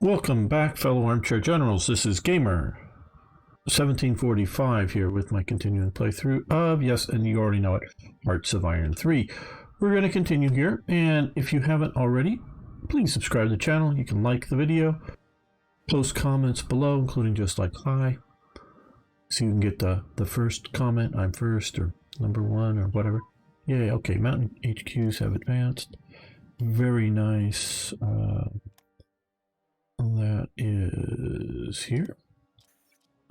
Welcome back, fellow armchair generals. This is Gamer 1745 here with my continuing playthrough of, yes, and you already know it, Hearts of Iron 3. We're going to continue here, and if you haven't already, please subscribe to the channel. You can like the video, post comments below, including just like hi, so you can get the first comment, I'm first, or number one, or whatever. Yay, okay, Mountain HQs have advanced. Very nice. That is here.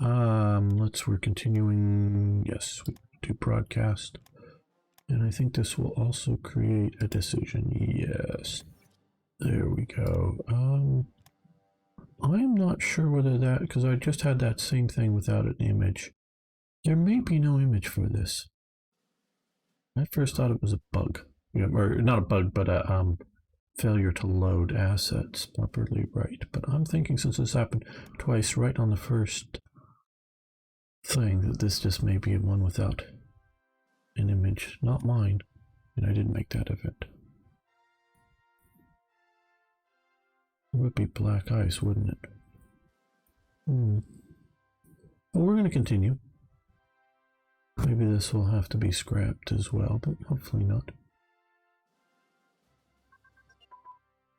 We're continuing. Yes, we do broadcast. And I think this will also create a decision. Yes. There we go. I'm not sure whether that, because I just had that same thing without an image. There may be no image for this. I first thought it was a bug. Yeah, or not a bug, but a failure to load assets properly, right? But I'm thinking since this happened twice right on the first thing, that this just may be one without an image, not mine, and I didn't make that event. It would be black ice, wouldn't it? Well, we're going to continue. Maybe this will have to be scrapped as well, but hopefully not.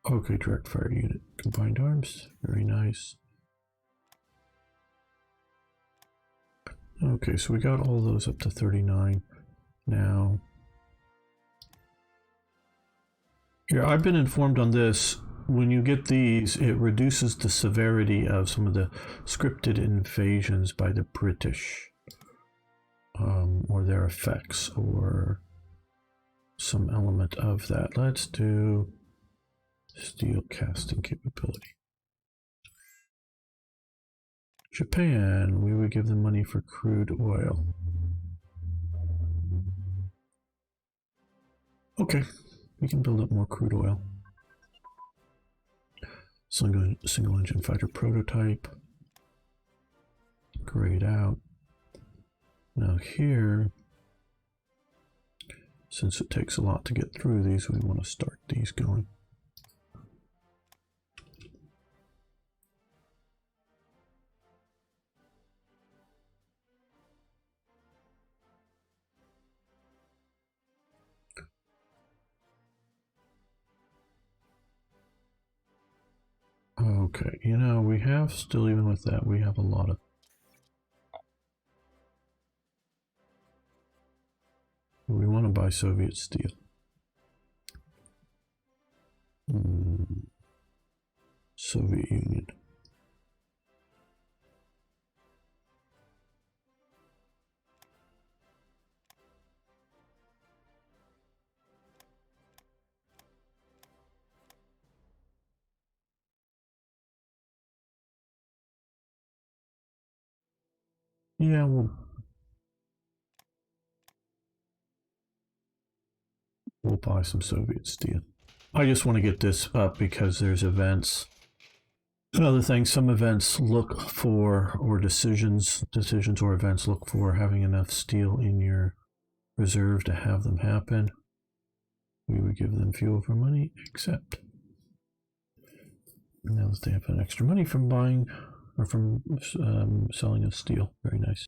Okay, direct fire unit. Combined arms. Very nice. Okay, so we got all those up to 39 now. Here, I've been informed on this. When you get these, it reduces the severity of some of the scripted invasions by the British. Or their effects, or some element of that. Let's do steel casting capability. Japan, we would give them money for crude oil. Okay, we can build up more crude oil. Single engine fighter prototype. Grayed out. Now here, since it takes a lot to get through these, we want to start these going. Okay, you know, we have still, even with that, we have a lot of we want to buy Soviet steel. Soviet Union. Yeah, we'll buy some Soviet steel. I just want to get this up because there's events. Another thing, some events look for, or decisions or events look for having enough steel in your reserve to have them happen. We would give them fuel for money, except now that they have an extra money from buying, or from selling us steel. Very nice.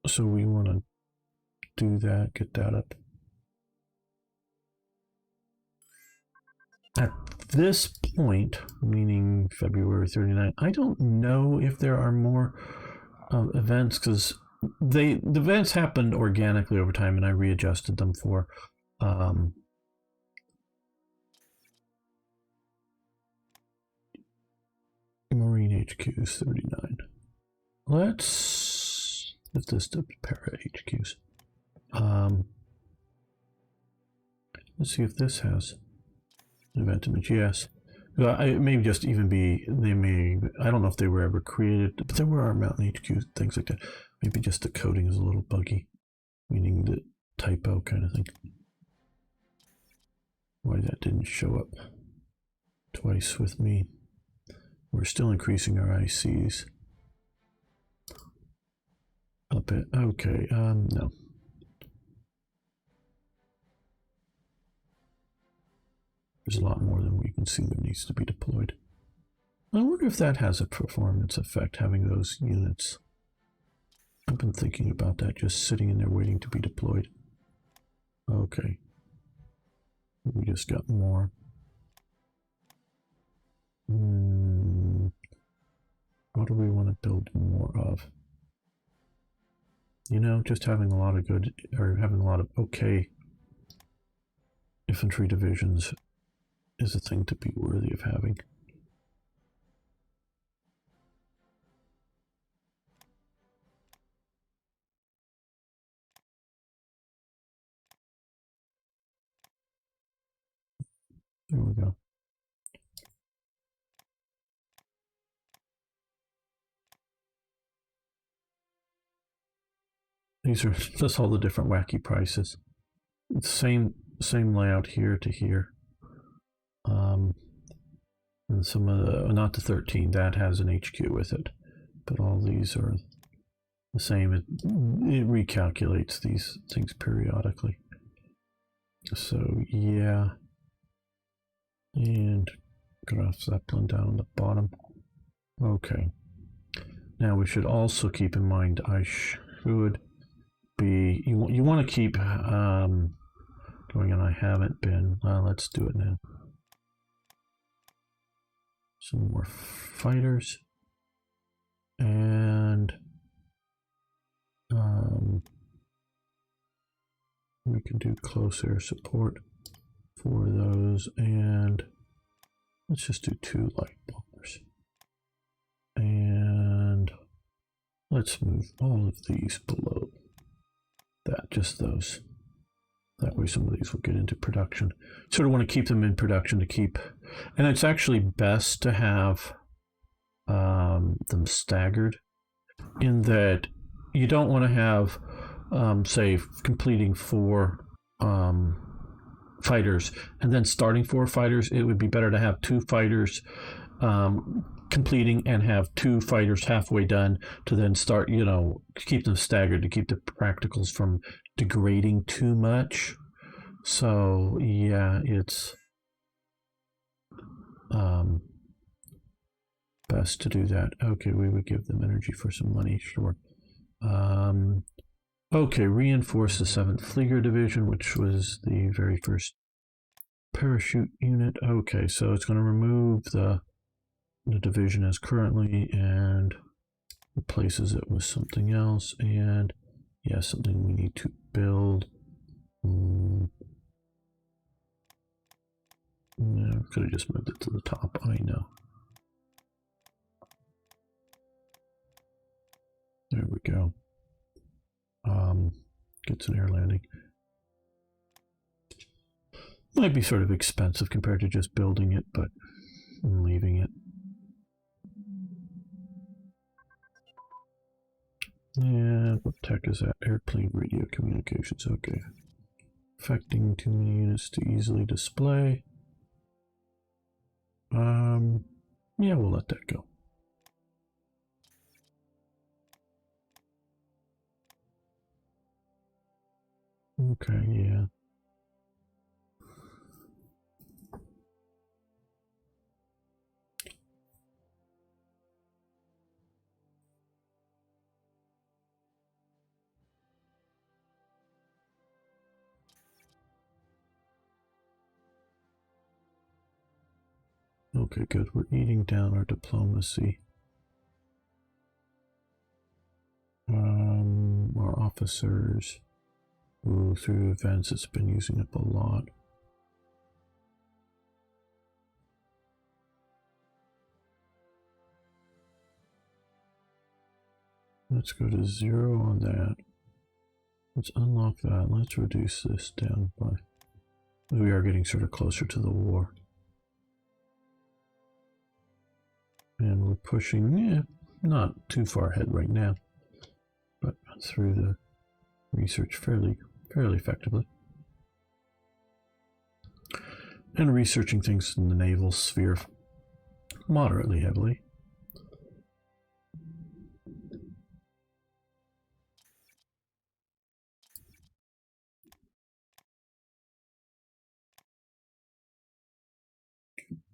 So we want to do that, get that up. At this point, meaning February 39, I don't know if there are more events, because the events happened organically over time, and I readjusted them for Marine HQs 39. Let's lift this to para HQs. Let's see if this has an event image. Yes. It may just even be, they may, I don't know if they were ever created, but there were our Mountain HQ, things like that. Maybe just the coding is a little buggy, meaning the typo kind of thing. Why that didn't show up twice with me. We're still increasing our ICs a bit. Okay, no. there's a lot more than we can see that needs to be deployed. I wonder if that has a performance effect, having those units. I've been thinking about that, just sitting in there waiting to be deployed. Okay. We just got more. What do we want to build more of? You know, just having a lot of good, or having a lot of okay infantry divisions is a thing to be worthy of having. There we go. These are just all the different wacky prices. Same layout here to here. And some of the, not the 13, that has an HQ with it, but all these are the same. It recalculates these things periodically. So yeah, and Graf Zeppelin down on the bottom. Okay. Now we should also keep in mind I should be, you want to keep going on. I haven't been. Let's do it now. Some more fighters, and we can do close air support for those, and let's just do 2 light bombers, and let's move all of these below that, just those. That way some of these will get into production. Sort of want to keep them in production to keep, and it's actually best to have them staggered, in that you don't want to have, say, completing 4 fighters and then starting 4 fighters. It would be better to have 2 fighters completing and have 2 fighters halfway done to then start, you know, keep them staggered to keep the practicals from degrading too much. So yeah, it's best to do that. Okay, we would give them energy for some money, sure. Okay, reinforce the 7th Flieger Division, which was the very first parachute unit. Okay, so it's going to remove the division as currently and replaces it with something else, and yeah, something we need to build. Yeah, could have just moved it to the top, I know. There we go. Gets an air landing. Might be sort of expensive compared to just building it, but I'm leaving it. And what tech is that? Airplane radio communications, okay. Affecting too many units to easily display. Yeah, we'll let that go. Okay, yeah. Okay, good. We're eating down our diplomacy. Our officers, ooh, through events, it's been using up a lot. Let's go to 0 on that. Let's unlock that. Let's reduce this down by... We are getting sort of closer to the war. And we're pushing, yeah, not too far ahead right now, but through the research fairly effectively. And researching things in the naval sphere moderately heavily.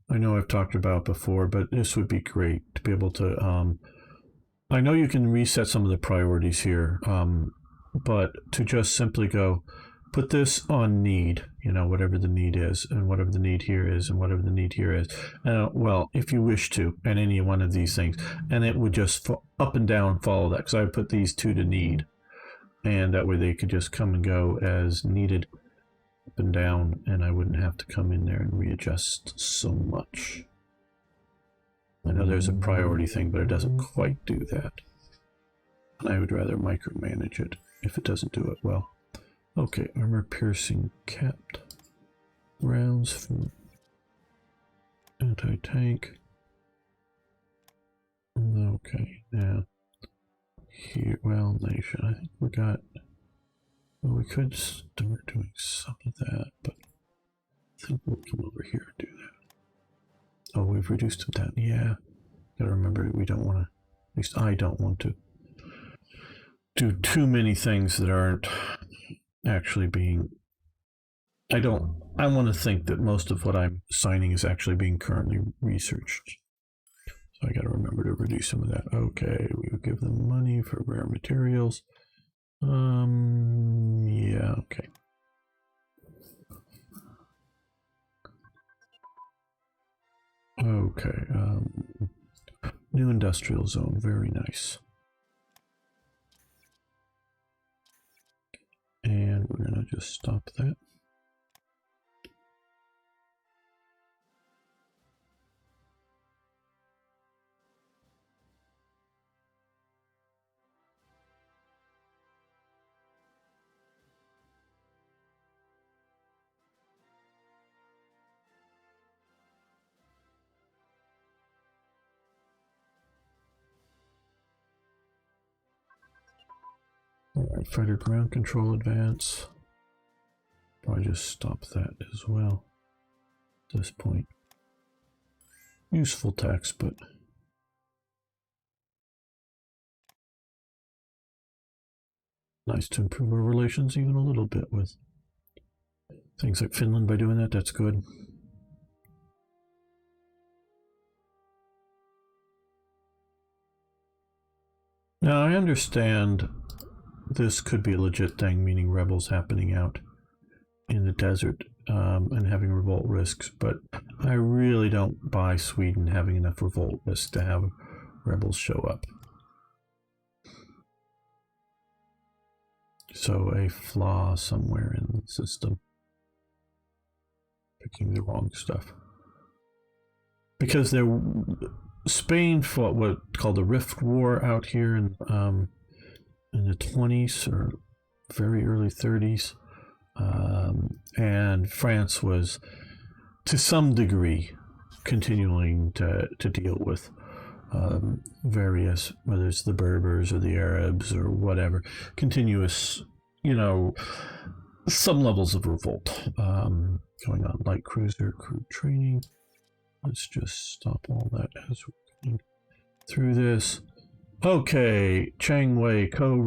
I know I've talked about before, but this would be great to be able to. I know you can reset some of the priorities here, but to just simply go, put this on need, whatever the need is, and whatever the need here is, and whatever the need here is. Well, if you wish to, and any one of these things, and it would just up and down follow that, because I would put these two to need, and that way they could just come and go as needed, up and down, and I wouldn't have to come in there and readjust so much. I know there's a priority thing, but it doesn't quite do that. And I would rather micromanage it if it doesn't do it well. Okay, armor piercing capped rounds from anti-tank. Okay, now here, well, nation. I think we got. Well, we could start doing some of that, but I think we'll come over here and do that. Oh, we've reduced them down. Yeah, gotta remember we don't want to. At least I don't want to do too many things that aren't actually being. I want to think that most of what I'm signing is actually being currently researched. So I got to remember to reduce some of that. Okay, we will give them money for rare materials. Yeah, okay. Okay, new industrial zone, very nice. And we're gonna just stop that. Alright, fighter ground control advance. Probably just stop that as well at this point. Useful text, but nice to improve our relations even a little bit with things like Finland by doing that. That's good. Now I understand this could be a legit thing, meaning rebels happening out in the desert and having revolt risks, but I really don't buy Sweden having enough revolt risks to have rebels show up. So a flaw somewhere in the system. Picking the wrong stuff. Because Spain fought what's called the Rift War out here in the 20s or very early 30s. And France was, to some degree, continuing to deal with various, whether it's the Berbers or the Arabs or whatever, continuous, some levels of revolt going on. Light cruiser crew training. Let's just stop all that as we're going through this. Okay, Chiang Wei-kuo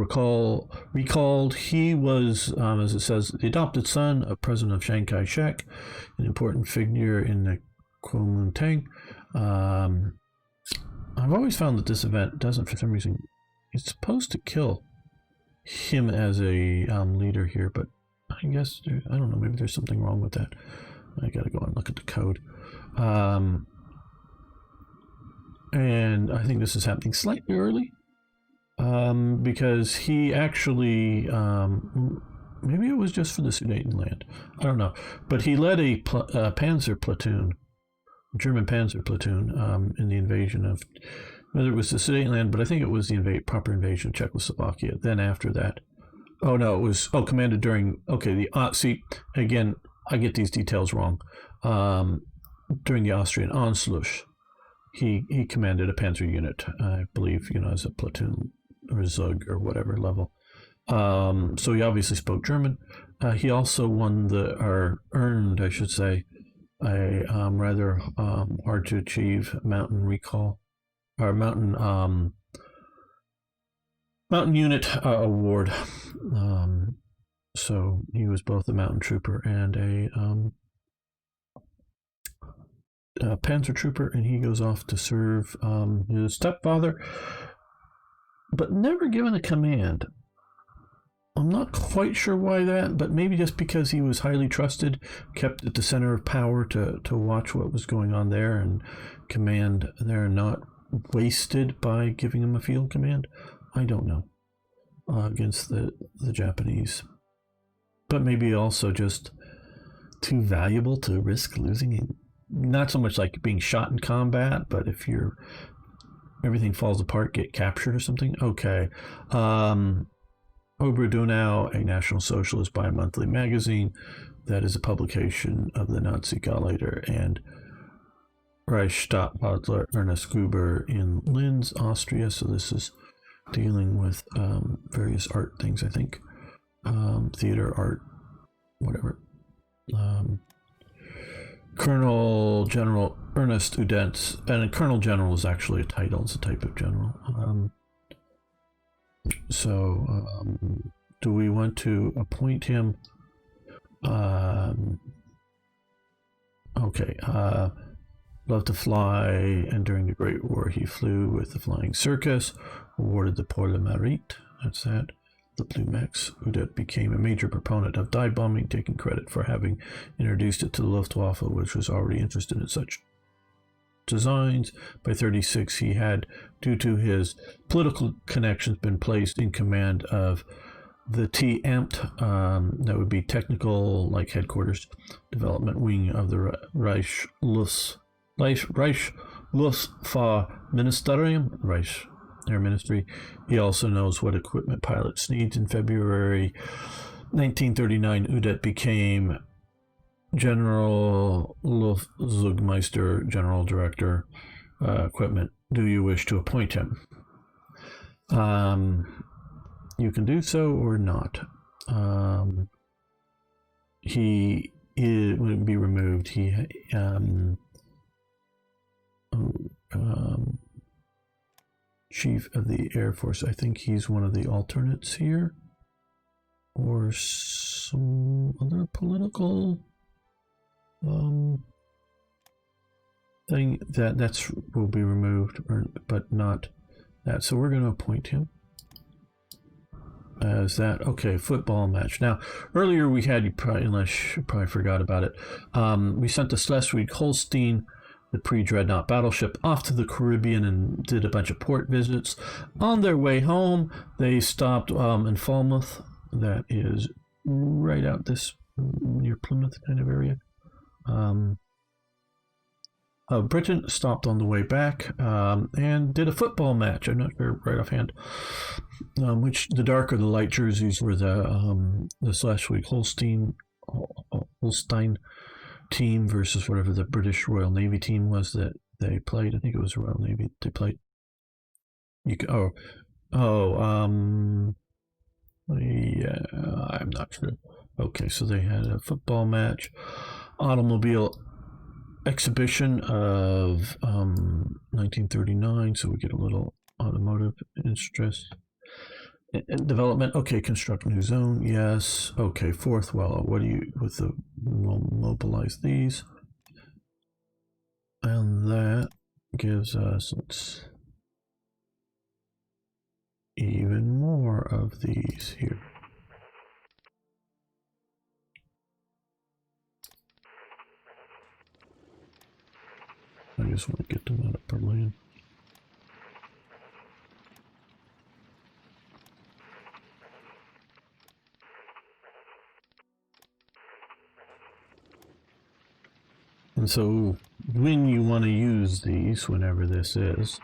recalled. He was, as it says, the adopted son of President of Chiang Kai-shek, an important figure in the Kuomintang. I've always found that this event doesn't, for some reason, it's supposed to kill him as a leader here, but I guess, I don't know, maybe there's something wrong with that. I gotta go and look at the code. And I think this is happening slightly early because he actually, maybe it was just for the Sudetenland, I don't know, but he led a panzer platoon, German panzer platoon in the invasion of, whether it was the Sudetenland, but I think it was the proper invasion of Czechoslovakia. Then after that, oh no, it was, commanded during, see, again, I get these details wrong. During the Austrian Anschluss, he commanded a panzer unit, I believe, as a platoon or Zug or whatever level. So he obviously spoke German. He also earned, I should say, a rather hard to achieve mountain recall or mountain unit award. So he was both a mountain trooper and panzer trooper, and he goes off to serve his stepfather, but never given a command. I'm not quite sure why that, but maybe just because he was highly trusted, kept at the center of power to watch what was going on there, and command there, not wasted by giving him a field command. I don't know. Against the Japanese. But maybe also just too valuable to risk losing. Not so much like being shot in combat, but if everything falls apart, get captured or something. Okay. Ober Donau, a National Socialist bi-monthly magazine that is a publication of the Nazi Gauleiter and Reichsstatthalter Ernest Gruber in Linz, Austria. So this is dealing with various art things, I think. Theater, art, whatever. Colonel General Ernest Udenz, and a Colonel General is actually a title, it's a type of general. Do we want to appoint him? Okay. Loved to fly, and during the Great War he flew with the Flying Circus, awarded the Pour le Mérite, that's that, the Blue Mex. Udet became a major proponent of dive bombing, taking credit for having introduced it to the Luftwaffe, which was already interested in such designs. By 1936, he had, due to his political connections, been placed in command of the T-Amt, that would be technical, like headquarters, development wing of the Reichsluftfahrtministerium, Reich Air Ministry. He also knows what equipment pilots need. In February 1939, Udet became General Luftzugmeister, General Director, Equipment. Do you wish to appoint him? You can do so or not. He wouldn't be removed. Chief of the Air Force. I think he's one of the alternates here, or some other political thing that's will be removed, but not that. So we're going to appoint him as that. Okay, football match. Now, earlier we had, you probably forgot about it. We sent the Schleswig-Holstein, the pre-dreadnought battleship, off to the Caribbean and did a bunch of port visits. On their way home, they stopped in Falmouth. That is right out this near Plymouth kind of area. Britain stopped on the way back and did a football match. I'm not sure right offhand which the dark or the light jerseys were the Schleswig-Holstein team versus whatever the British Royal Navy team was that they played. I think it was Royal Navy they played. Yeah, I'm not sure. Okay, so they had a football match, automobile exhibition of 1939, so we get a little automotive interest. Development. Okay, construct new zone. Yes. Okay, fourth well. What do you with the? We'll mobilize these, and that gives us even more of these here. I just want to get them out of Berlin. And so when you want to use these, whenever this is,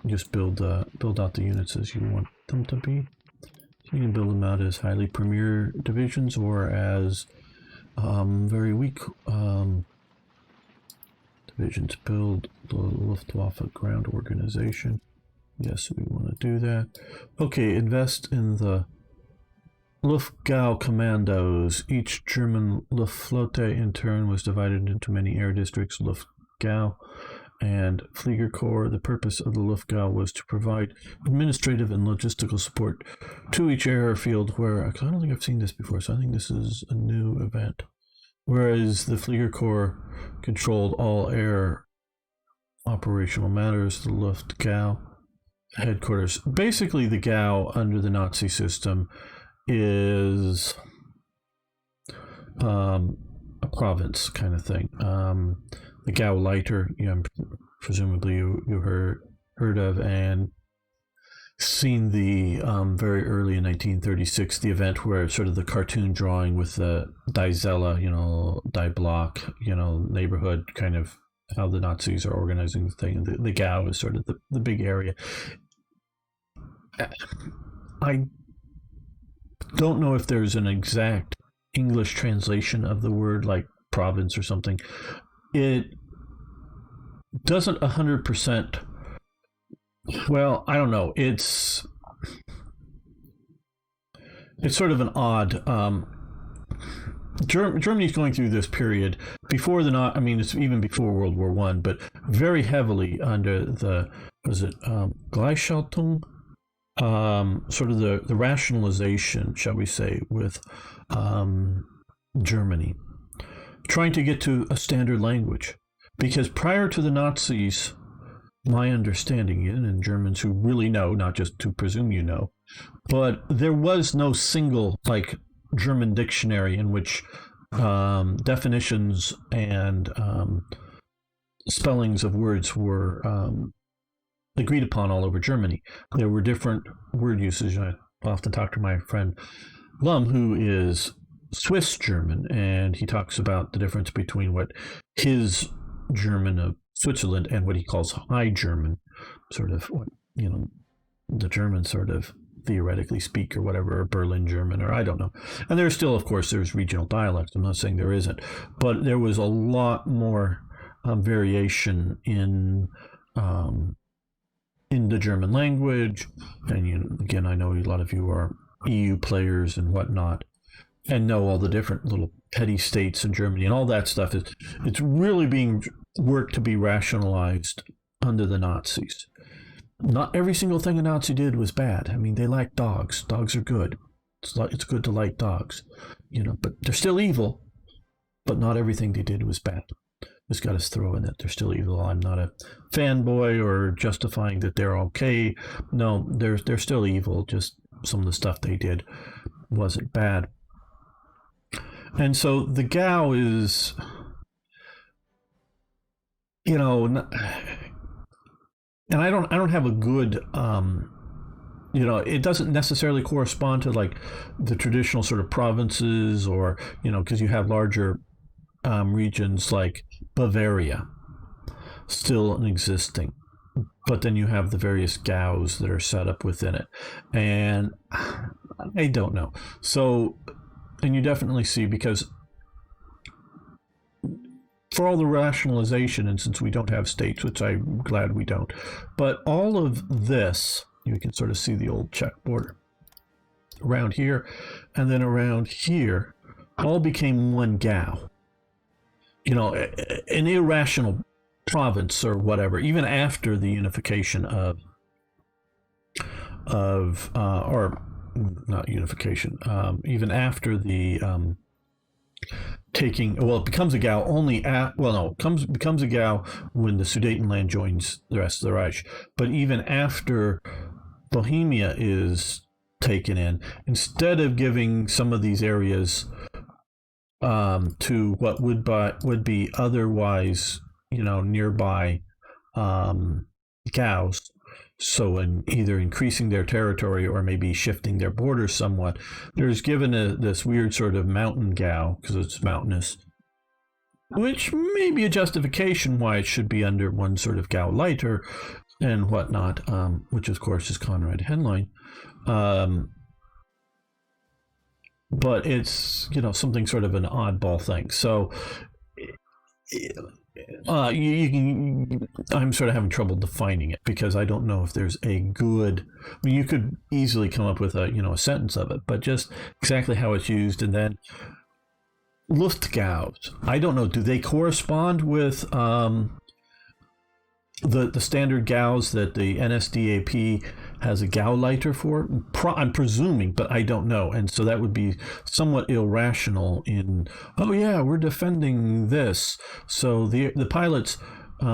just build out the units as you want them to be. So you can build them out as highly premier divisions or as very weak divisions. Build the Luftwaffe ground organization. Yes, we want to do that. Okay, invest in the Luftgau commandos. Each German Luftflotte in turn was divided into many air districts, Luftgau and Fliegerkorps. The purpose of the Luftgau was to provide administrative and logistical support to each airfield where, I don't think I've seen this before, so I think this is a new event. whereas the Fliegerkorps controlled all air operational matters. The Luftgau headquarters. Basically, the Gau under the Nazi system is a province kind of thing. The Gauleiter, presumably you heard of, and seen the very early in 1936, the event where sort of the cartoon drawing with the Die Zelle, Die Block, neighborhood, kind of how the Nazis are organizing the thing. The Gau is sort of the big area. I don't know if there's an exact English translation of the word, like province or something. It doesn't 100%. Well, I don't know. It's sort of an odd. Germany's going through this period before it's even before World War One, but very heavily under the Gleichschaltung, sort of the rationalization, shall we say, with Germany, trying to get to a standard language, because prior to the Nazis, my understanding, and Germans who really know, not just to presume but there was no single German dictionary in which definitions and spellings of words were agreed upon all over Germany. There were different word usage. I often talk to my friend Lum, who is Swiss German, and he talks about the difference between what his German of Switzerland and what he calls High German, sort of what the Germans sort of theoretically speak, or whatever, or Berlin German, or I don't know. And there's still, of course, there's regional dialects. I'm not saying there isn't, but there was a lot more variation in the German language. And again, I know a lot of you are EU players and whatnot, and know all the different little petty states in Germany, and all that stuff it's really being worked to be rationalized under the Nazis. Not every single thing a Nazi did was bad. I mean, they liked dogs. Dogs are good. It's good to like dogs, but they're still evil. But not everything they did was bad. Just got to throw in that they're still evil. I'm not a fanboy or justifying that they're okay. No, they're still evil. Just some of the stuff they did wasn't bad. And so the Gau is, and I don't have a good, it doesn't necessarily correspond to the traditional sort of provinces, or, because you have larger regions like Bavaria still existing, but then you have the various Gaus that are set up within it. And I don't know. So, and you definitely see, because for all the rationalization, and since we don't have states, which I'm glad we don't, but all of this, you can sort of see the old Czech border around here, and then around here, all became one Gau. An irrational province or whatever, even after the unification or not unification, even after the it becomes a Gau only becomes a Gau when the Sudetenland joins the rest of the Reich. But even after Bohemia is taken in, instead of giving some of these areas to what would be otherwise nearby Gaus, so in either increasing their territory or maybe shifting their borders somewhat, there's given this weird sort of mountain Gau, because it's mountainous, which may be a justification why it should be under one sort of Gauleiter and whatnot, which of course is Konrad Henlein. But it's, something sort of an oddball thing. So I'm sort of having trouble defining it, because I don't know if there's a good, you could easily come up with a sentence of it, but just exactly how it's used. And then Luftgaus, I don't know, do they correspond with the standard Gaus that the NSDAP has a Gauleiter for it. I'm presuming, but I don't know. And so that would be somewhat irrational in, oh yeah, we're defending this. So the pilots that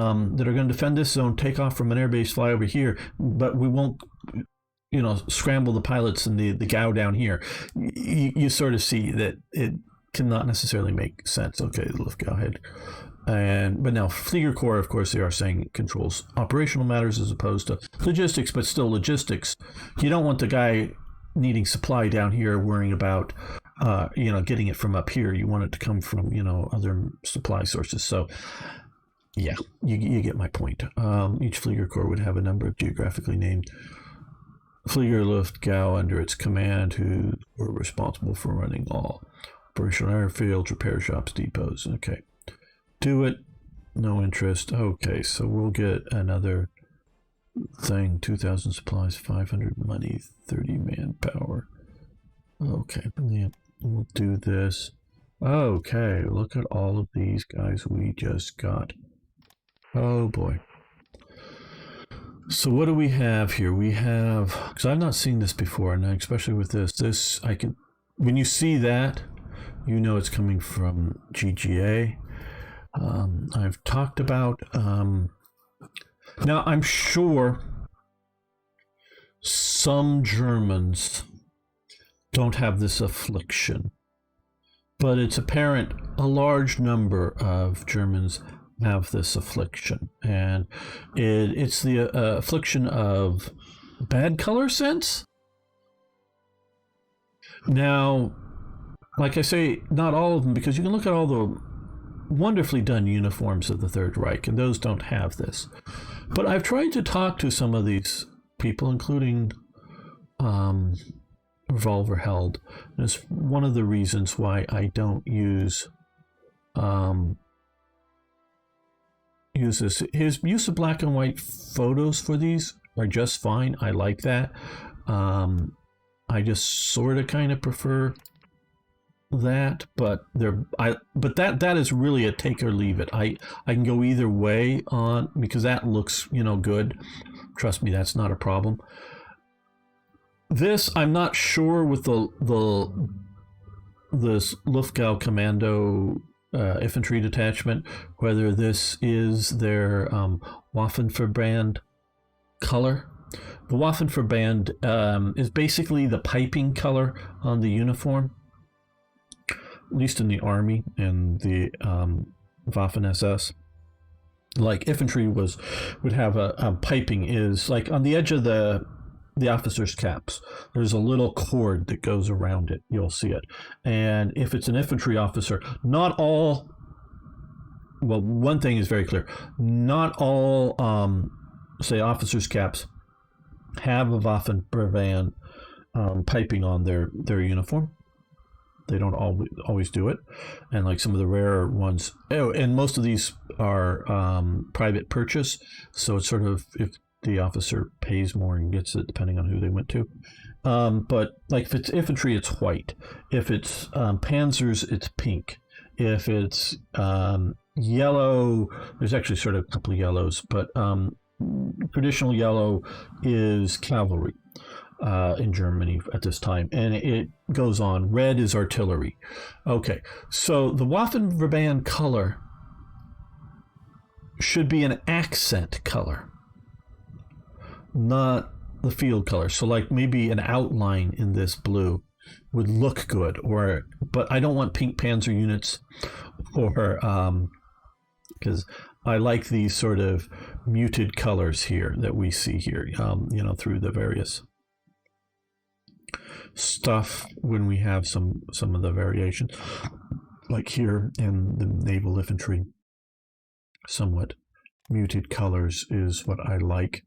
are going to defend this zone take off from an airbase, fly over here, but we won't, scramble the pilots and the Gau down here. You sort of see that it cannot necessarily make sense. Okay, let's go ahead. But now Flieger Corps, of course, they are saying it controls operational matters as opposed to logistics, but still logistics. You don't want the guy needing supply down here worrying about, getting it from up here. You want it to come from, other supply sources. So, yeah, you get my point. Each Flieger Corps would have a number of geographically named Flieger Luft Gau under its command who were responsible for running all operational airfields, repair shops, depots. Okay. Do it. No interest. Okay, so we'll get another thing. 2,000 supplies, 500 money, 30 manpower. Okay, yeah, we'll do this. Okay, look at all of these guys we just got. Oh boy. So what do we have here? We have, because I've not seen this before, and especially with this I can, when you see that, you know it's coming from GGA. I've talked about, now I'm sure some Germans don't have this affliction, but it's apparent a large number of Germans have this affliction, and it's the affliction of bad color sense. Now, like I say, not all of them, because you can look at all the wonderfully done uniforms of the Third Reich, and those don't have this. But I've tried to talk to some of these people, including Revolver Held. And it's one of the reasons why I don't use this. His use of black and white photos for these are just fine. I like that. I just sort of kind of prefer that, but that is really a take or leave it. I can go either way on, because that looks good. Trust me, that's not a problem. This I'm not sure with this Luftgau Commando infantry detachment whether this is their Waffenverband color. The Waffenverband is basically the piping color on the uniform, at least in the army and the Waffen SS. Like infantry would have a piping, is like on the edge of the officers' caps. There's a little cord that goes around it. You'll see it. And if it's an infantry officer, not all. Well, one thing is very clear: not all, say, officers' caps have a Waffenverband piping on their uniform. They don't always do it, and like some of the rarer ones. Oh, and most of these are private purchase, so it's sort of if the officer pays more and gets it, depending on who they went to. But like if it's infantry, it's white. If it's panzers, it's pink. If it's yellow, there's actually sort of a couple of yellows, but traditional yellow is cavalry. In Germany at this time, and it goes on. Red is artillery. Okay, so the Waffenverband color should be an accent color, not the field color. So like maybe an outline in this blue would look good, but I don't want pink panzer units, or because I like these sort of muted colors here that we see here, through the various stuff when we have some of the variation, like here in the naval infantry. Somewhat muted colors is what I like.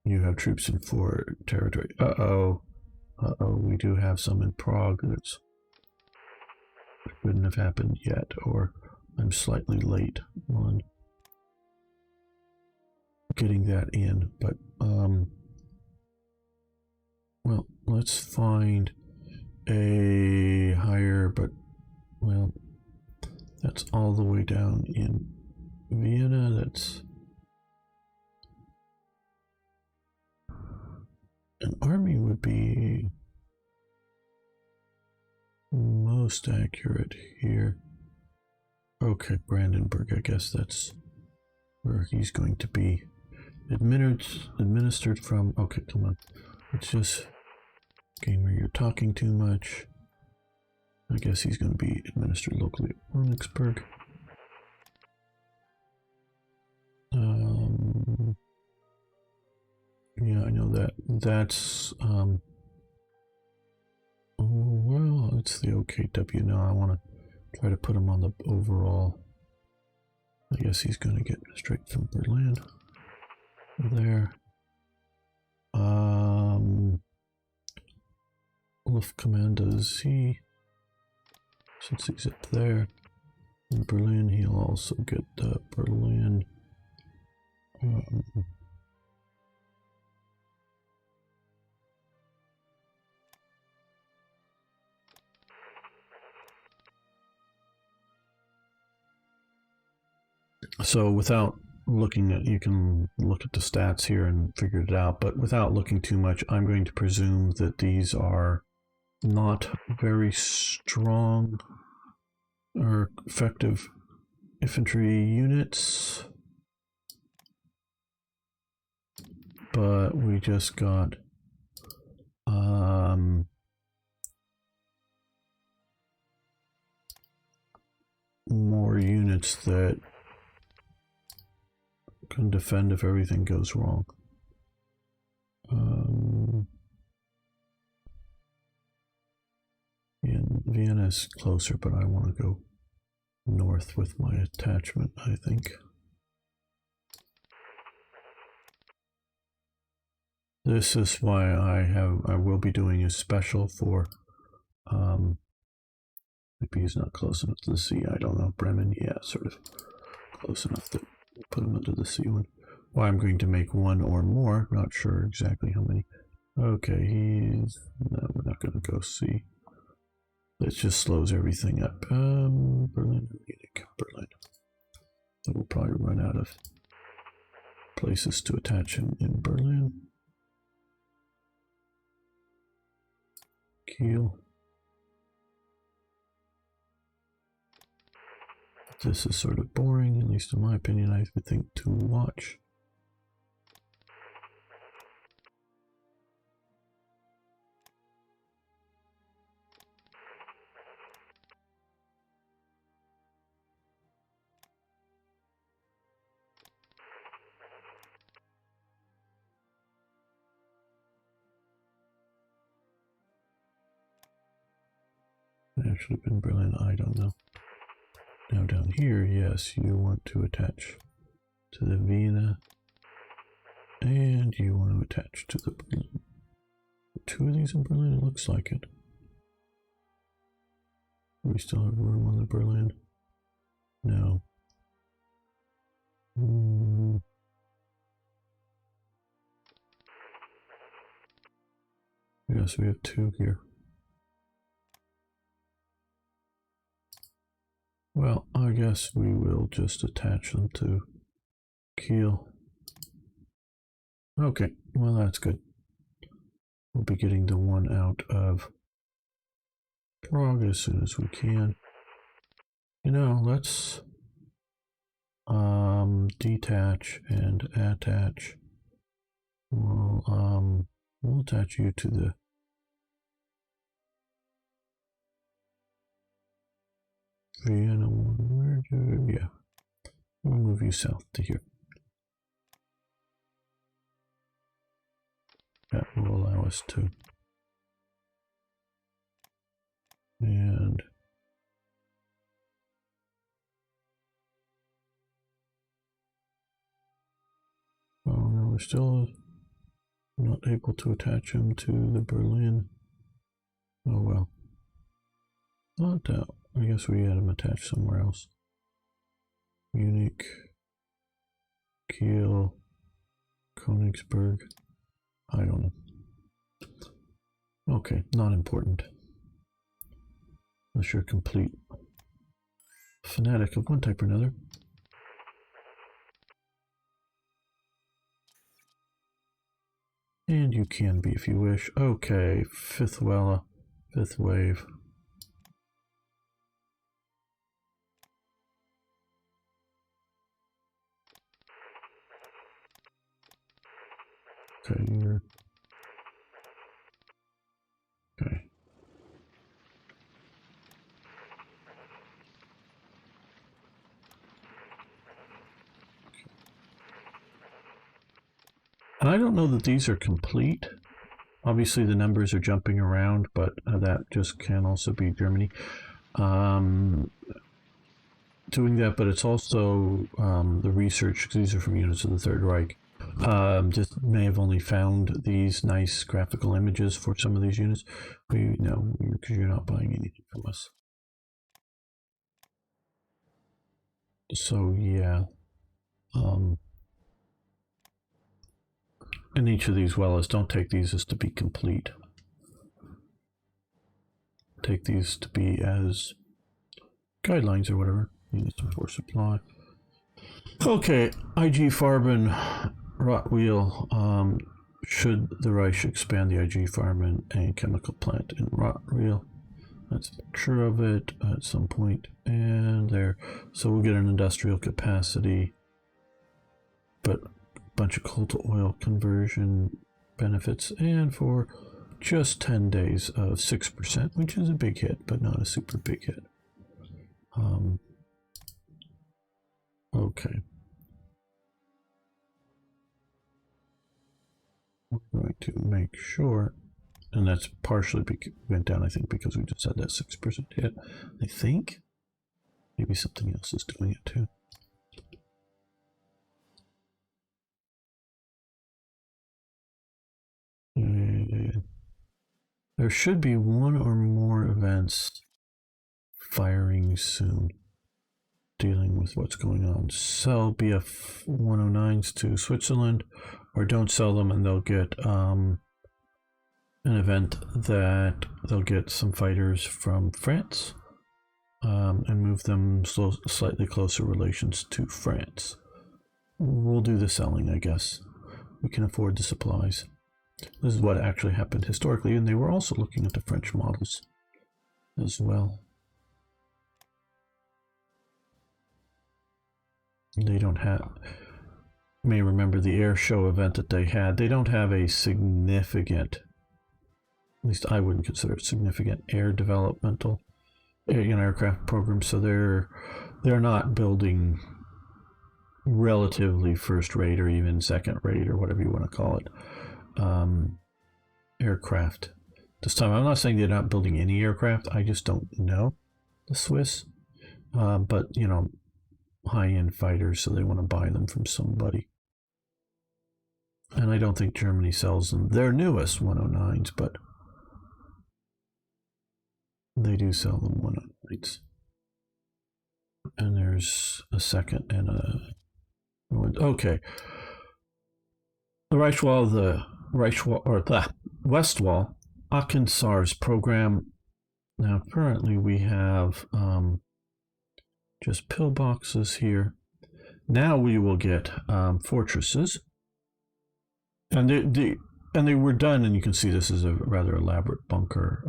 You have troops in 4 territory. We do have some in Prague. That wouldn't have happened yet, or I'm slightly late on getting that in, but well, let's find a higher, but well, that's all the way down in Vienna. That's An army would be most accurate here. Okay, Brandenburg, I guess that's where he's going to be administered from. Okay, come on. It's just gamer, you're talking too much. I guess he's going to be administered locally at Königsberg. Yeah, I know that. That's well, it's the OKW now. I want to try to put him on the overall. I guess he's going to get straight from Berlin. There. Luftkommando Z. Since he's up there in Berlin, he'll also get Berlin. So without looking at, you can look at the stats here and figure it out, but without looking too much, I'm going to presume that these are not very strong or effective infantry units, but we just got more units that can defend if everything goes wrong. Vienna is closer, but I want to go north with my attachment, I think. This is why I will be doing a special for maybe he's not close enough to the sea, I don't know. Bremen, yeah, sort of close enough to put him into the sea one. Why I'm going to make one or more, not sure exactly how many. Okay, no, we're not going to go see. It just slows everything up. Berlin, Munich, Berlin. So we'll probably run out of places to attach him in Berlin. Kiel. This is sort of boring, at least in my opinion. I would think to watch. It should have been Berlin, I don't know. Now down here, yes, you want to attach to the Vienna, and you want to attach to the Berlin. Two of these in Berlin, it looks like it. We still have room on the Berlin? No. Yes, we have two here. Well, I guess we will just attach them to Kiel. Okay, well that's good. We'll be getting the one out of Prague as soon as we can. You know, let's detach and attach. We'll attach you to the Vienna one. Yeah, we'll move you south to here. That will allow us to. And oh no, we're still not able to attach him to the Berlin. Oh well. Not out. I guess we had him attached somewhere else. Munich, Kiel, Königsberg. I don't know. Okay, not important. Unless you're a complete fanatic of one type or another. And you can be if you wish. Okay, fifth wave. Okay, you're... Okay. And I don't know that these are complete. Obviously the numbers are jumping around, but that just can also be Germany doing that, but it's also the research, because these are from units of the Third Reich. Just may have only found these nice graphical images for some of these units. We know, because you're not buying anything from us. So yeah. And each of these don't take these as to be complete. Take these to be as guidelines or whatever. Units of force supply. Okay, IG Farben rot wheel. Should the Reich expand the IG Farben and chemical plant in rot wheel? That's a picture of it at some point, and there. So we'll get an industrial capacity, but a bunch of coal to oil conversion benefits, and for just 10 days of 6%, which is a big hit, but not a super big hit. Okay. We're going to make sure, and that's partially went down, I think, because we just had that 6% hit. I think maybe something else is doing it too. There should be one or more events firing soon, dealing with what's going on. Sell BF 109s to Switzerland, or don't sell them, and they'll get an event that they'll get some fighters from France and move them slightly closer relations to France. We'll do the selling, I guess. We can afford the supplies. This is what actually happened historically, and they were also looking at the French models as well. They don't have, you may remember the air show event that they had. They don't have a significant, at least I wouldn't consider it significant, aircraft program. So they're not building relatively first rate or even second rate or whatever you want to call it aircraft this time. I'm not saying they're not building any aircraft. I just don't know the Swiss, but you know, high-end fighters, so they want to buy them from somebody. And I don't think Germany sells them their newest 109s, but they do sell them 109s. And there's a second and a... Okay. The West Wall, Aachen-Sars program. Now, currently we have just pillboxes here. Now we will get fortresses. And they were done, and you can see this is a rather elaborate bunker.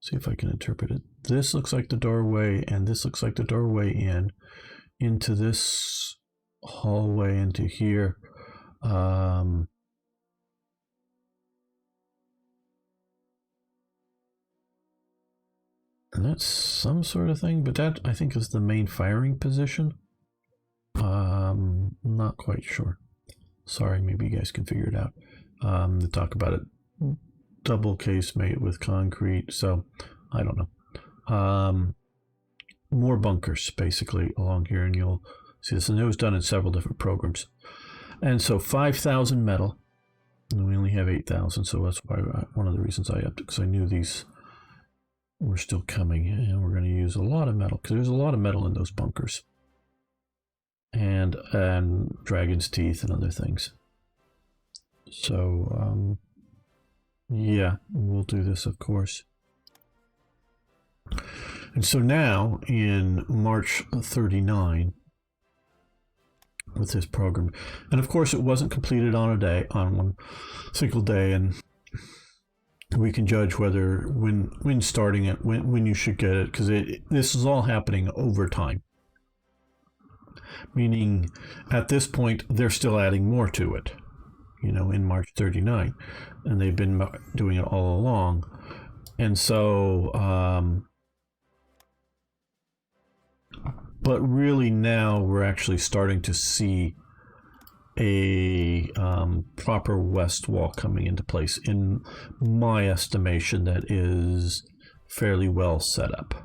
See if I can interpret it. This looks like the doorway, and this looks like the doorway into this hallway into here. And that's some sort of thing, but that I think is the main firing position. Not quite sure. Sorry, maybe you guys can figure it out. To talk about it, double casemate with concrete, so I don't know. More bunkers basically along here, and you'll see this, and it was done in several different programs. And so 5,000 metal, and we only have 8,000, so that's why one of the reasons I upped it, because I knew these were still coming, and we're going to use a lot of metal, because there's a lot of metal in those bunkers, and dragon's teeth and other things. So yeah, we'll do this, of course. And so now in March 39, with this program. And of course, it wasn't completed on one single day, and we can judge whether when starting it, when you should get it, because this is all happening over time. Meaning, at this point, they're still adding more to it. In March 39, and they've been doing it all along. And so, but really now we're actually starting to see a proper west wall coming into place. In my estimation, that is fairly well set up.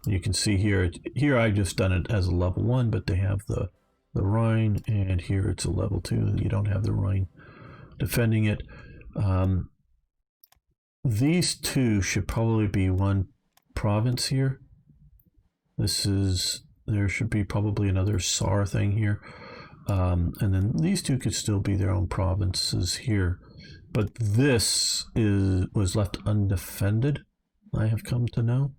You can see here I just done it as a level 1, but they have the Rhine, and here it's a level 2, and you don't have the Rhine defending it. These two should probably be one province here. There should be probably another Saar thing here. And then these two could still be their own provinces here. But this was left undefended, I have come to know.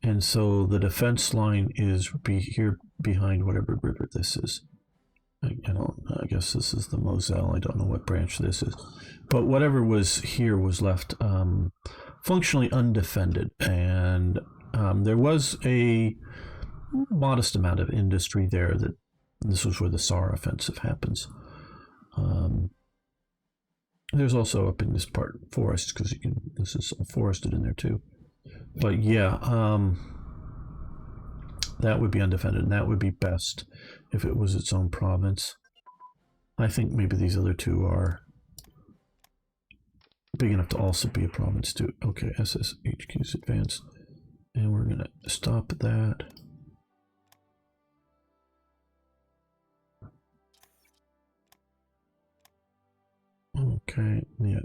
And so the defense line is here behind whatever river this is. I guess this is the Moselle. I don't know what branch this is. But whatever was here was left functionally undefended. And there was a modest amount of industry there. This was where the Saar offensive happens. There's also up in this part forest, because this is forested in there too. But yeah, that would be undefended, and that would be best if it was its own province. I think maybe these other two are big enough to also be a province too. Okay, SSHQ's advanced, and we're going to stop that. Okay, yeah.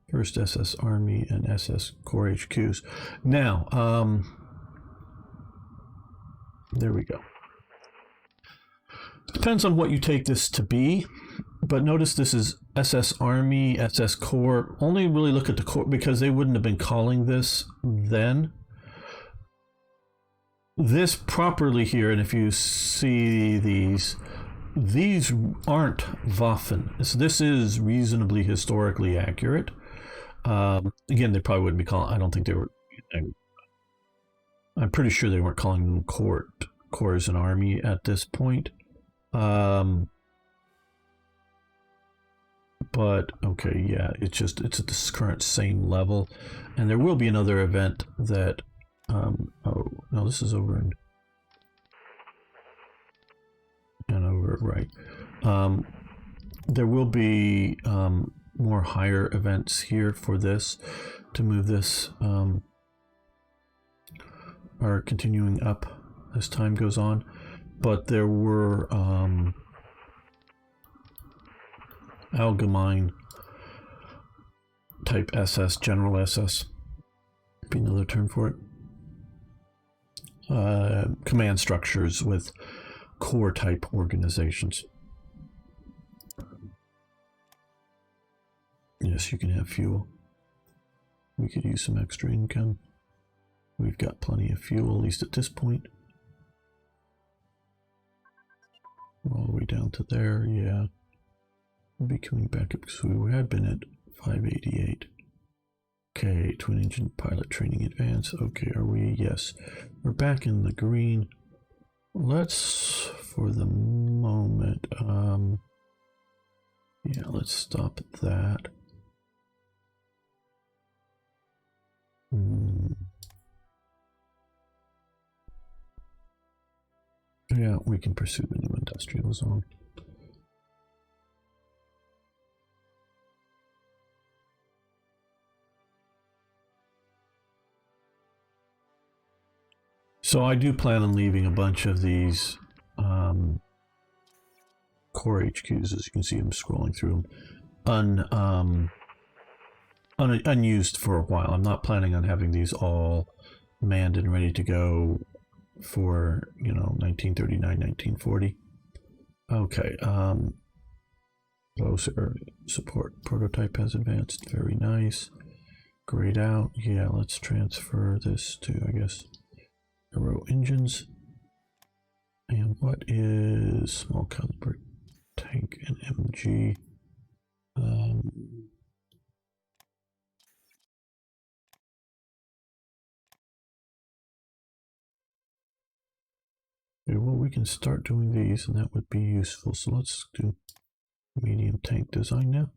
First SS Army and SS Corps HQs. Now, there we go. Depends on what you take this to be, but notice this is SS Army, SS Corps. Only really look at the Corps, because they wouldn't have been calling this then. This properly here, and if you see these aren't Waffen. So this is reasonably historically accurate. Again, they probably wouldn't be calling. I don't think they were. I'm pretty sure they weren't calling them corps and army at this point. But okay, yeah, it's at this current same level, and there will be another event that. Oh no, this is over in Hanover, right? There will be more higher events here for this to move this, are continuing up as time goes on, but there were allgemein type SS, general SS, be another term for it. Command structures with core type organizations. Yes, you can have fuel. We could use some extra income. We've got plenty of fuel, at least at this point. We're all the way down to there, yeah. We'll be coming back up because we had been at 588. Okay, twin engine pilot training advance. Okay, are we? Yes. We're back in the green. Let's, for the moment, yeah, let's stop at that. Yeah, we can pursue the new industrial zone. So I do plan on leaving a bunch of these core HQs, as you can see, I'm scrolling through them, unused for a while. I'm not planning on having these all manned and ready to go for 1939, 1940. Okay, closer support prototype has advanced. Very nice. Grayed out. Yeah, let's transfer this to, I guess, Aero engines, and What is small caliber tank and MG? Okay, well, we can start doing these, and that would be useful. So let's do medium tank design now.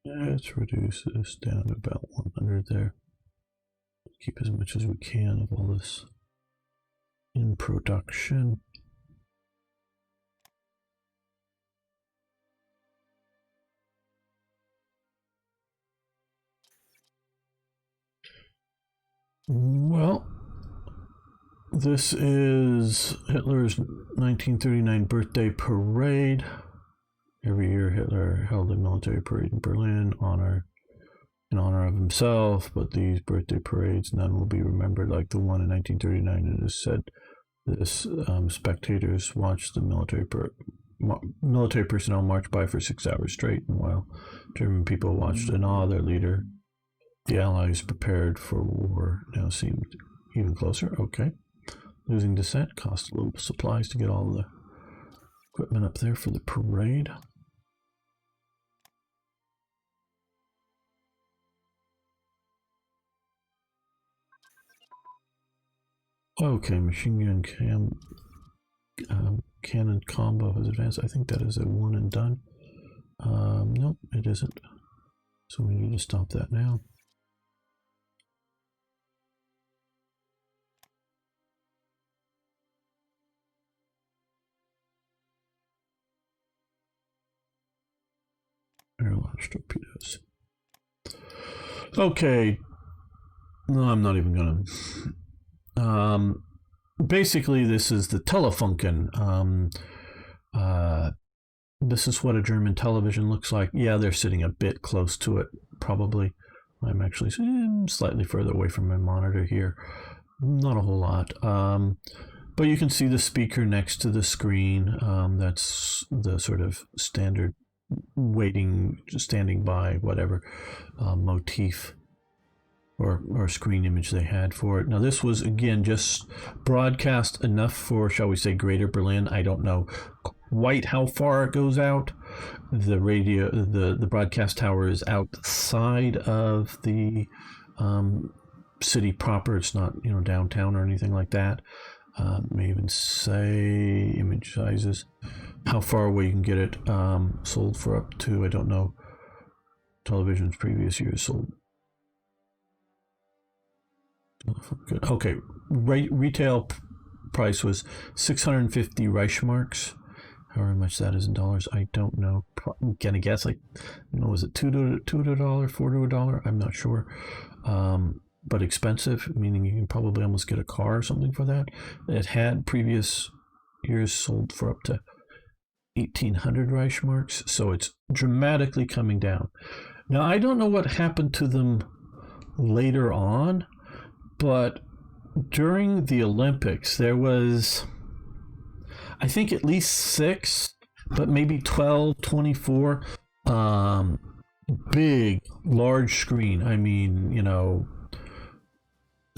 Let's reduce this down to about 100 there. Keep as much as we can of all this in production. Well, this is Hitler's 1939 birthday parade. Every year Hitler held a military parade in Berlin in honor of himself, but these birthday parades, none will be remembered like the one in 1939. It is said this spectators watched the military personnel march by for 6 hours straight, and while German people watched in awe, their leader, the Allies prepared for war, now seemed even closer. Okay. Losing descent, cost a little supplies to get all the equipment up there for the parade. Okay, machine gun cannon combo has advanced. I think that is a one and done. Nope, it isn't. So we need to stop that now. Air launch torpedoes. Okay. No, I'm not even gonna. Basically, this is the Telefunken. This is what a German television looks like. Yeah, they're sitting a bit close to it, probably. I'm actually slightly further away from my monitor here. Not a whole lot. But you can see the speaker next to the screen. That's the sort of standard waiting, standing by, whatever motif or screen image they had for it. Now this was, again, just broadcast enough for, shall we say, Greater Berlin. I don't know quite how far it goes out. The radio, the broadcast tower is outside of the city proper. It's not, downtown or anything like that. May even say image sizes, how far away you can get it. Sold for up to, I don't know, televisions previous years sold. Okay, retail price was 650 Reichsmarks. However much that is in dollars, I don't know. I'm gonna guess, like, was it $2 to $1, $4 to $1? I'm not sure. But expensive, meaning you can probably almost get a car or something for that. It had previous years sold for up to 1,800 Reichsmarks, so it's dramatically coming down. Now, I don't know what happened to them later on, but during the Olympics, there was, I think, at least 6, but maybe 12, 24 big, large screen. I mean,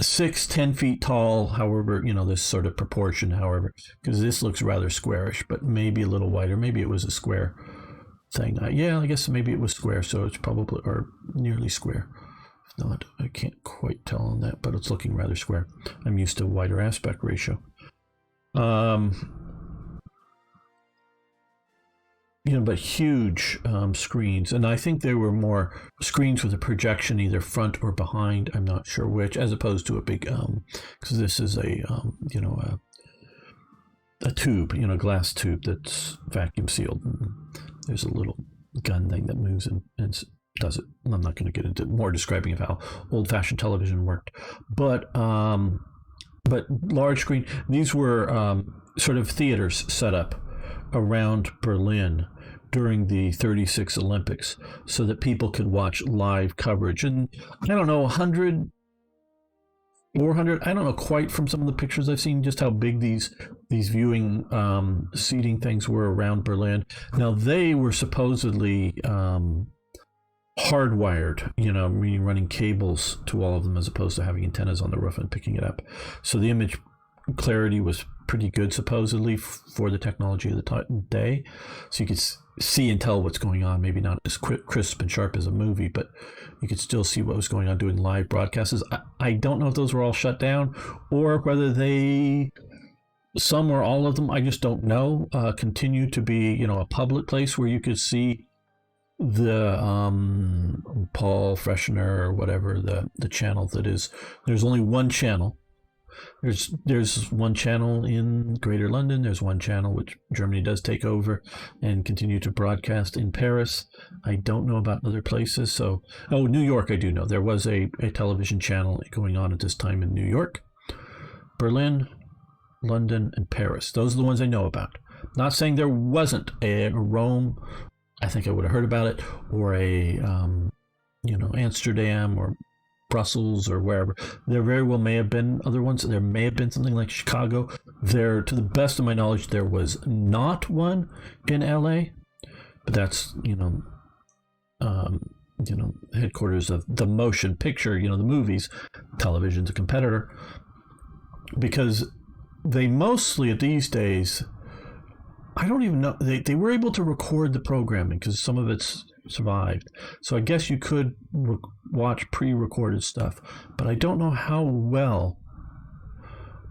6-10 feet tall, however, this sort of proportion, however, because this looks rather squarish, but maybe a little wider. Maybe it was a square thing. Yeah, I guess maybe it was square, so it's probably, or nearly square. If not, I can't quite tell on that, but it's looking rather square. I'm used to wider aspect ratio. But huge screens, and I think there were more screens with a projection either front or behind. I'm not sure which, as opposed to a big, because this is a tube, glass tube that's vacuum sealed. And there's a little gun thing that moves and does it. I'm not going to get into more describing of how old-fashioned television worked, but large screen. These were sort of theaters set up around Berlin during the 36 Olympics so that people could watch live coverage. And I don't know, 100, 400, I don't know quite from some of the pictures I've seen just how big these these viewing seating things were around Berlin. Now they were supposedly hardwired, meaning running cables to all of them as opposed to having antennas on the roof and picking it up. So the image clarity was pretty good supposedly for the technology of the day. So you could see and tell what's going on, maybe not as crisp and sharp as a movie, but you could still see what was going on doing live broadcasts. I don't know if those were all shut down or whether some or all of them, I just don't know, continue to be, a public place where you could see the Paul Freshener or whatever the channel that is. There's only one channel. There's one channel in Greater London. There's one channel which Germany does take over and continue to broadcast in Paris. I don't know about other places. So, New York, I do know. There was a television channel going on at this time in New York, Berlin, London, and Paris. Those are the ones I know about. Not saying there wasn't a Rome. I think I would have heard about it, or a Amsterdam or Brussels or wherever. There very well may have been other ones. There may have been something like Chicago. There, to the best of my knowledge, there was not one in LA, but that's headquarters of the motion picture. The movies. Television's a competitor because they mostly these days. I don't even know. They were able to record the programming because some of it's survived. So I guess you could watch pre-recorded stuff. But I don't know how well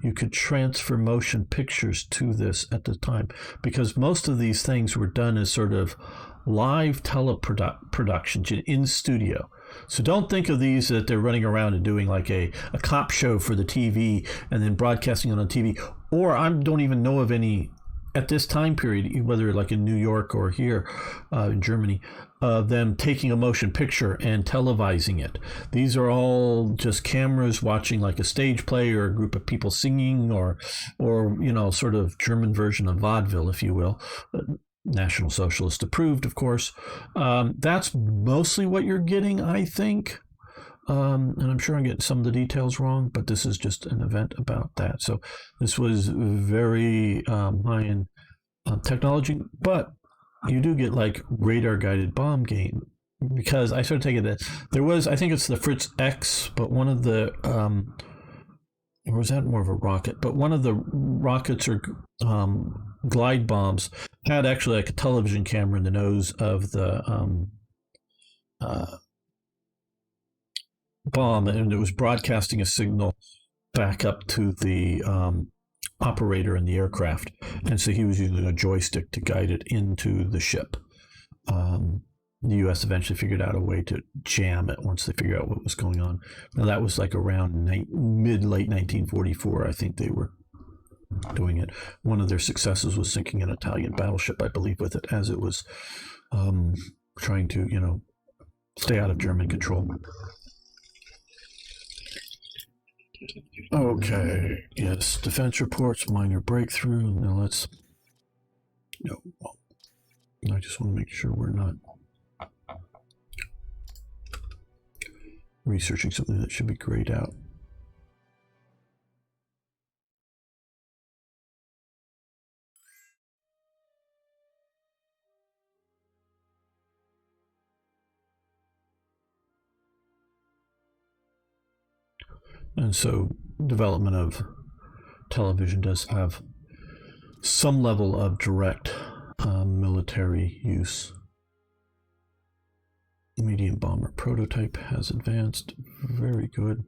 you could transfer motion pictures to this at the time, because most of these things were done as sort of live teleproductions in studio. So don't think of these that they're running around and doing like a cop show for the TV and then broadcasting it on TV. Or I don't even know of any at this time period, whether like in New York or here in Germany, them taking a motion picture and televising it. These are all just cameras watching like a stage play or a group of people singing or sort of German version of vaudeville, if you will. National Socialist approved, of course. That's mostly what you're getting, I think. And I'm sure I'm getting some of the details wrong, but this is just an event about that. So this was very high in technology, but you do get like radar guided bomb game, because I started taking that. There was, I think it's the Fritz X, but one of the, or was that more of a rocket? But one of the rockets or glide bombs had actually like a television camera in the nose of the bomb, and it was broadcasting a signal back up to the operator in the aircraft, and so he was using a joystick to guide it into the ship. The U.S. eventually figured out a way to jam it once they figured out what was going on. Now that was like around late 1944, I think they were doing it. One of their successes was sinking an Italian battleship, I believe, with it as it was trying to stay out of German control. Okay, yes, defense reports, minor breakthrough. Now let's, I just want to make sure we're not researching something that should be grayed out. And so development of television does have some level of direct military use. Medium bomber prototype has advanced. Very good.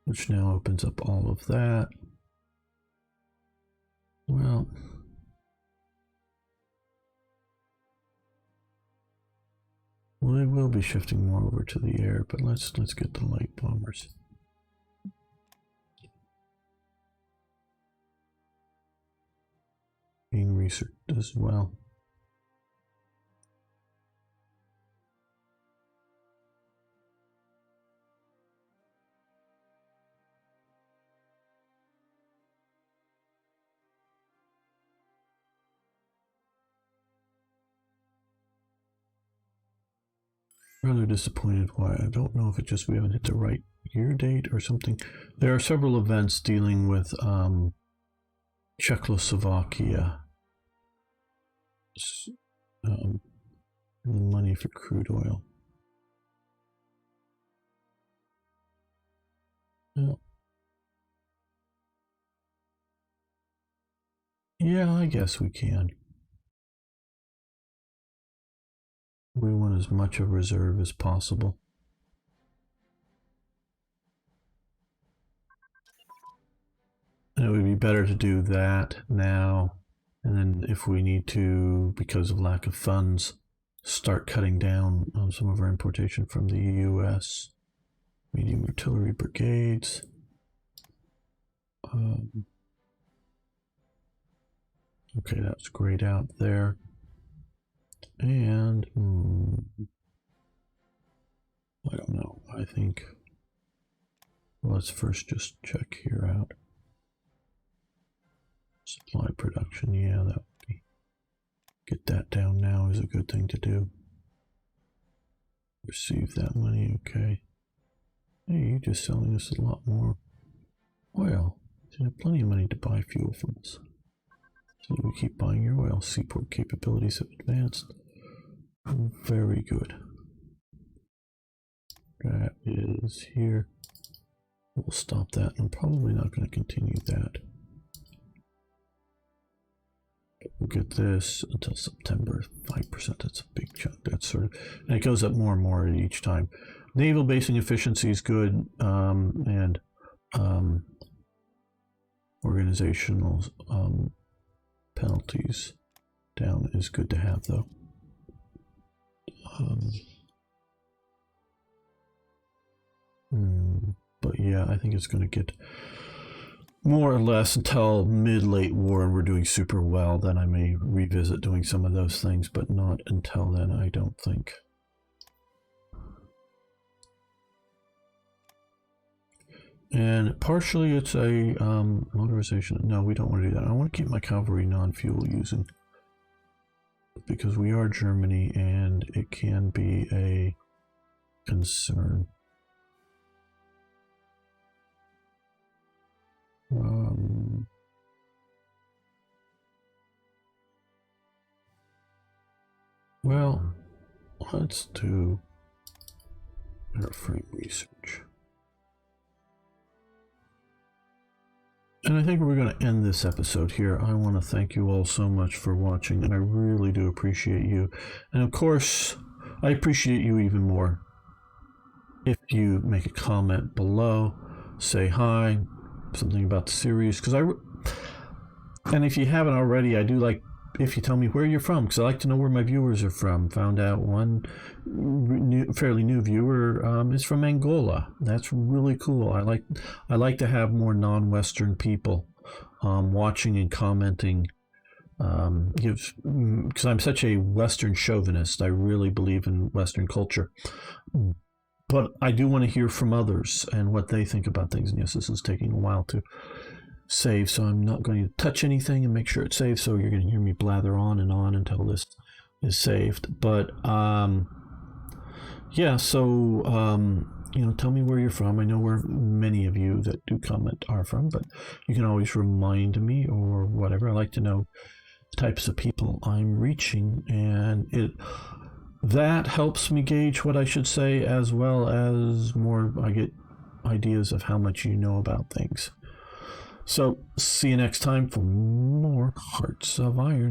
Which now opens up all of that. Well, they will be shifting more over to the air, but let's get the light bombers. Being researched as well. Rather disappointed. Why? I don't know if it's just we haven't hit the right year date or something. There are several events dealing with Czechoslovakia. Money for crude oil. Yeah, I guess we can. We want as much of reserve as possible. And it would be better to do that now. And then if we need to, because of lack of funds, start cutting down on some of our importation from the US. Medium artillery brigades. Okay, that's grayed out there. And I don't know. I think let's first just check here out. Supply production, yeah, that would be. Get that down now is a good thing to do. Receive that money, okay. Hey, you're just selling us a lot more oil. You have plenty of money to buy fuel from us. So we keep buying your oil. Seaport capabilities have advanced. Very good. That is here. We'll stop that. I'm probably not going to continue that. We'll get this until September. 5%. That's a big chunk. That's sort of, and it goes up more and more each time. Naval basing efficiency is good, and organizational penalties down is good to have, though. But yeah, I think it's going to get more or less until mid-late war and we're doing super well. Then I may revisit doing some of those things, but not until then, I don't think. And partially it's a motorization. No, we don't want to do that. I want to keep my cavalry non-fuel using, because we are Germany and it can be a concern. Well, let's do airframe research. And I think we're going to end this episode here. I want to thank you all so much for watching, and I really do appreciate you. And of course, I appreciate you even more if you make a comment below, say hi, something about the series, because and if you haven't already, I do like if you tell me where you're from, because I like to know where my viewers are from. Found out one fairly new viewer is from Angola. That's really cool. I like to have more non-Western people watching and commenting. Because I'm such a Western chauvinist. I really believe in Western culture. But I do want to hear from others and what they think about things. And yes, this is taking a while to save, so I'm not going to touch anything and make sure it's saved. So you're going to hear me blather on until this is saved. But yeah, so tell me where you're from. I know where many of you that do comment are from, but you can always remind me or whatever. I like to know the types of people I'm reaching, and that helps me gauge what I should say, as well as I get ideas of how much you know about things. So see you next time for more Hearts of Iron.